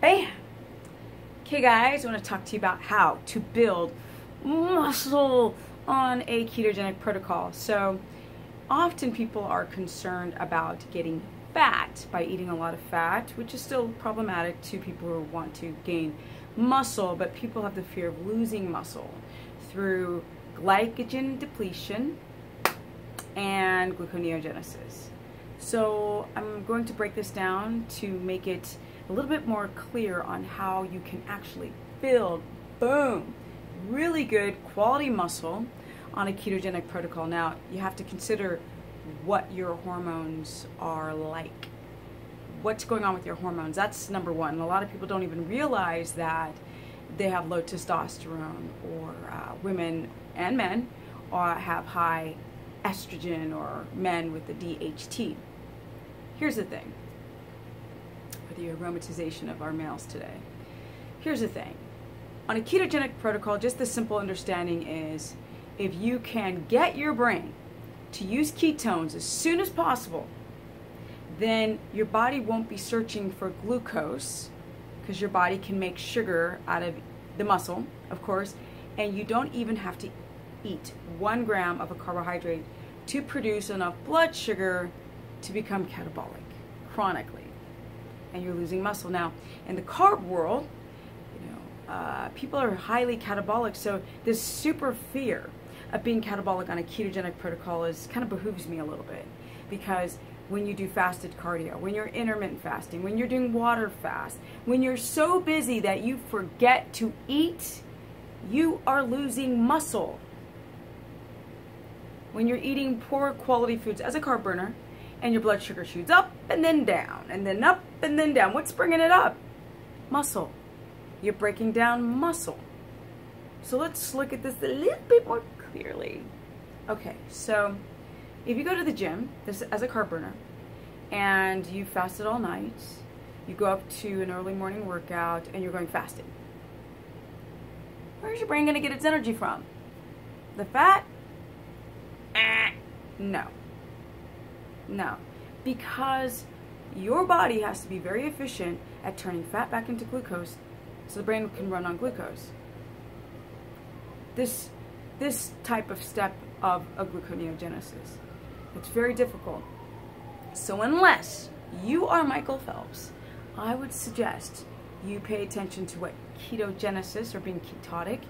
Hey, okay guys, I want to talk to you about how to build muscle on a ketogenic protocol. So often people are concerned about getting fat by eating a lot of fat, which is still problematic to people who want to gain muscle, but people have the fear of losing muscle through glycogen depletion and gluconeogenesis. So I'm going to break this down to make it a little bit more clear on how you can actually build, boom, really good quality muscle on a ketogenic protocol. Now, you have to consider what your hormones are like. What's going on with your hormones? That's number one. A lot of people don't even realize that they have low testosterone, or women and men have high estrogen, or men with the DHT. Here's the thing, for the aromatization of our males today. Here's the thing. On a ketogenic protocol, just the simple understanding is if you can get your brain to use ketones as soon as possible, then your body won't be searching for glucose, because your body can make sugar out of the muscle, of course, and you don't even have to eat 1 gram of a carbohydrate to produce enough blood sugar to become catabolic chronically, and you're losing muscle. Now, in the carb world, people are highly catabolic, so this super fear of being catabolic on a ketogenic protocol kind of behooves me a little bit, because when you do fasted cardio, when you're intermittent fasting, when you're doing water fast, when you're so busy that you forget to eat, you are losing muscle. When you're eating poor quality foods as a carb burner, and your blood sugar shoots up and then down, and then up and then down, what's bringing it up? Muscle. You're breaking down muscle. So let's look at this a little bit more clearly. Okay, so if you go to the gym this as a carb burner and you fasted all night, you go up to an early morning workout and you're going fasting, where's your brain going to get its energy from? The fat? No. No. Because your body has to be very efficient at turning fat back into glucose so the brain can run on glucose. This type of step of a gluconeogenesis, it's very difficult. So unless you are Michael Phelps, I would suggest you pay attention to what ketogenesis, or being ketotic,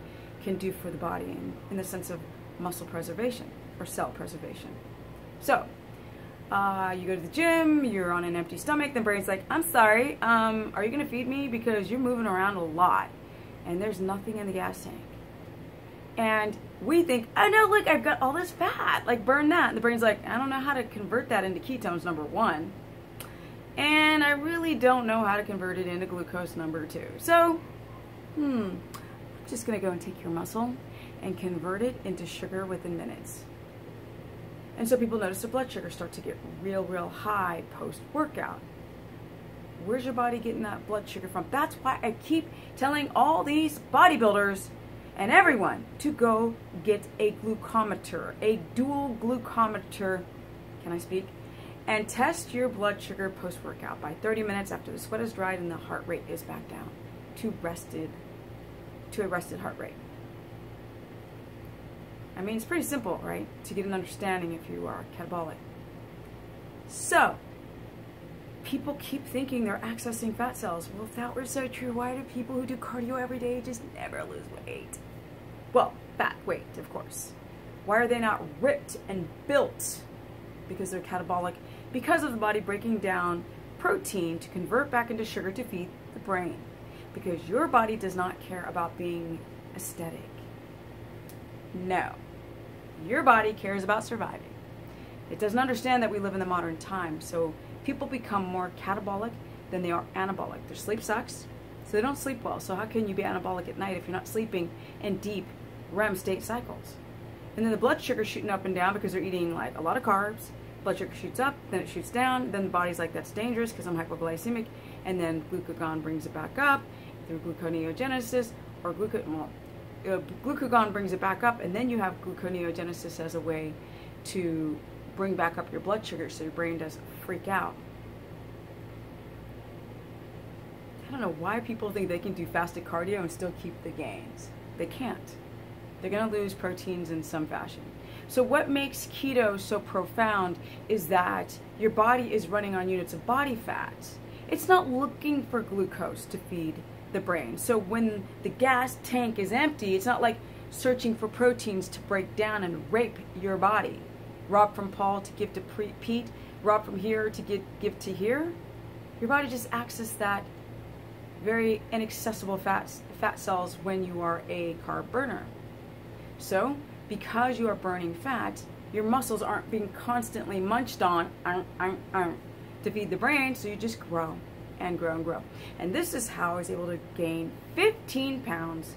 can do for the body in the sense of muscle preservation or cell preservation. So you go to the gym, you're on an empty stomach, the brain's like, I'm sorry, are you going to feed me? Because you're moving around a lot and there's nothing in the gas tank. And we think, oh no, look, I've got all this fat, like burn that. And the brain's like, I don't know how to convert that into ketones, number one. And I really don't know how to convert it into glucose, number two. So, I'm just going to go and take your muscle and convert it into sugar within minutes. And so people notice their blood sugar start to get real high post-workout. Where's your body getting that blood sugar from? That's why I keep telling all these bodybuilders and everyone to go get a glucometer, a dual glucometer, can I speak? And test your blood sugar post-workout by 30 minutes after the sweat has dried and the heart rate is back down to a rested heart rate. I mean, it's pretty simple, right? To get an understanding if you are catabolic. So, people keep thinking they're accessing fat cells. Well, if that were so true, why do people who do cardio every day just never lose weight? Well, fat weight, of course. Why are they not ripped and built? Because they're catabolic. Because of the body breaking down protein to convert back into sugar to feed the brain. Because your body does not care about being aesthetic. No. Your body cares about surviving. It doesn't understand that we live in the modern time, so people become more catabolic than they are anabolic. Their sleep sucks, so they don't sleep well. So how can you be anabolic at night if you're not sleeping in deep REM state cycles? And then the blood sugar shooting up and down because they're eating like a lot of carbs. Blood sugar shoots up, then it shoots down, then the body's like, that's dangerous because I'm hypoglycemic, and then glucagon brings it back up through gluconeogenesis, or glucagon brings it back up, and then you have gluconeogenesis as a way to bring back up your blood sugar so your brain doesn't freak out. don't know why people think they can do fasted cardio and still keep the gains. They can't. They're going to lose proteins in some fashion. So what makes keto so profound is that your body is running on units of body fat. It's not looking for glucose to feed the brain. So when the gas tank is empty, it's not like searching for proteins to break down and rape your body. Rob from Paul to give to Pete, rob from here to give to here. Your body just accesses that very inaccessible fat cells when you are a carb burner. So because you are burning fat, your muscles aren't being constantly munched on to feed the brain, so you just grow and grow and grow. And this is how I was able to gain 15 pounds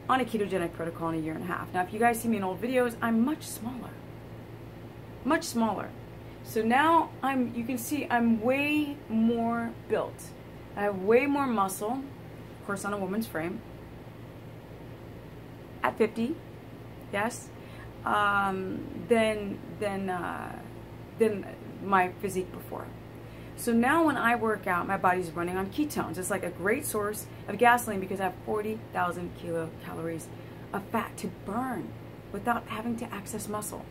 on a ketogenic protocol in a 1.5 years. Now, if you guys see me in old videos, I'm much smaller. Much smaller. So now you can see I'm way more built. I have way more muscle, of course on a woman's frame, at 50, yes, than my physique before. So now when I work out, my body's running on ketones. It's like a great source of gasoline because I have 40,000 kilocalories of fat to burn without having to access muscle.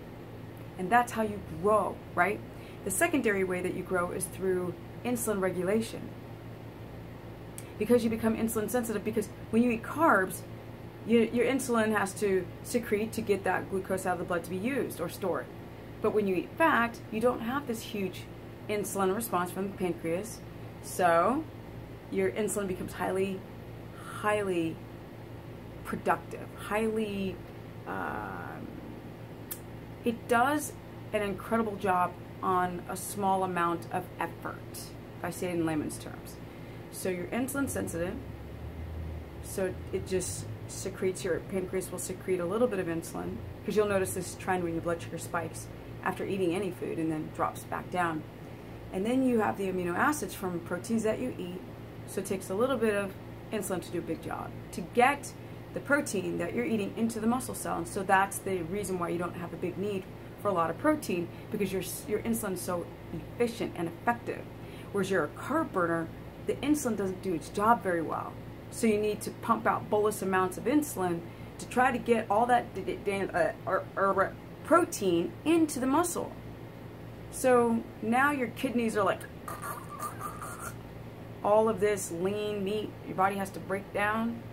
And that's how you grow, right? The secondary way that you grow is through insulin regulation. Because you become insulin sensitive, because when you eat carbs, your insulin has to secrete to get that glucose out of the blood to be used or stored. But when you eat fat, you don't have this huge insulin response from the pancreas, so your insulin becomes highly productive, it does an incredible job on a small amount of effort, if I say it in layman's terms. So you're insulin sensitive, so it just secretes, your pancreas will secrete a little bit of insulin, because you'll notice this trend when your blood sugar spikes after eating any food and then drops back down. And then you have the amino acids from proteins that you eat, so it takes a little bit of insulin to do a big job, to get the protein that you're eating into the muscle cell. And so that's the reason why you don't have a big need for a lot of protein, because your insulin is so efficient and effective. Whereas you're a carb burner, the insulin doesn't do its job very well. So you need to pump out bolus amounts of insulin to try to get all that protein into the muscle. So now your kidneys are like, all of this lean meat your body has to break down.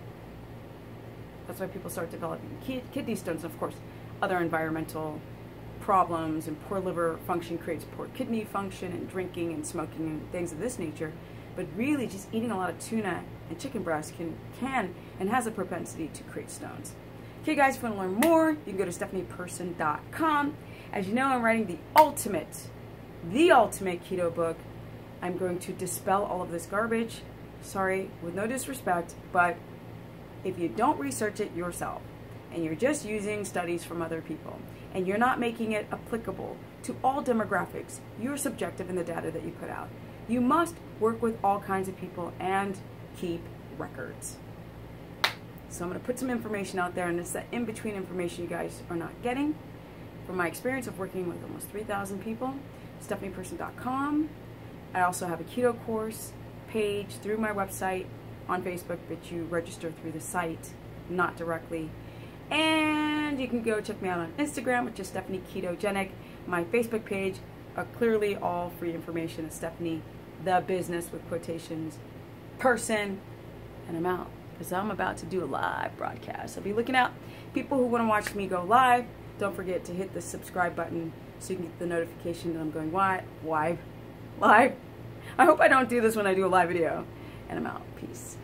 That's why people start developing kidney stones. And of course, other environmental problems and poor liver function creates poor kidney function, and drinking and smoking and things of this nature. But really just eating a lot of tuna and chicken breast can and has a propensity to create stones. Okay guys, if you want to learn more, you can go to stephanieperson.com. As you know, I'm writing the ultimate keto book. I'm going to dispel all of this garbage. Sorry, with no disrespect, but if you don't research it yourself, and you're just using studies from other people, and you're not making it applicable to all demographics, you're subjective in the data that you put out. You must work with all kinds of people and keep records. So I'm going to put some information out there, and it's that in-between information you guys are not getting. From my experience of working with almost 3,000 people, stephanieperson.com. I also have a keto course page through my website on Facebook, but you register through the site, not directly. And you can go check me out on Instagram, which is Stephanie KETOGENIC. My Facebook page, clearly all free information, is Stephanie the Business with quotations person. And I'm out, because I'm about to do a live broadcast. So be looking out. People who want to watch me go live, don't forget to hit the subscribe button so you can get the notification that I'm going live. I hope I don't do this when I do a live video. And I'm out. Peace.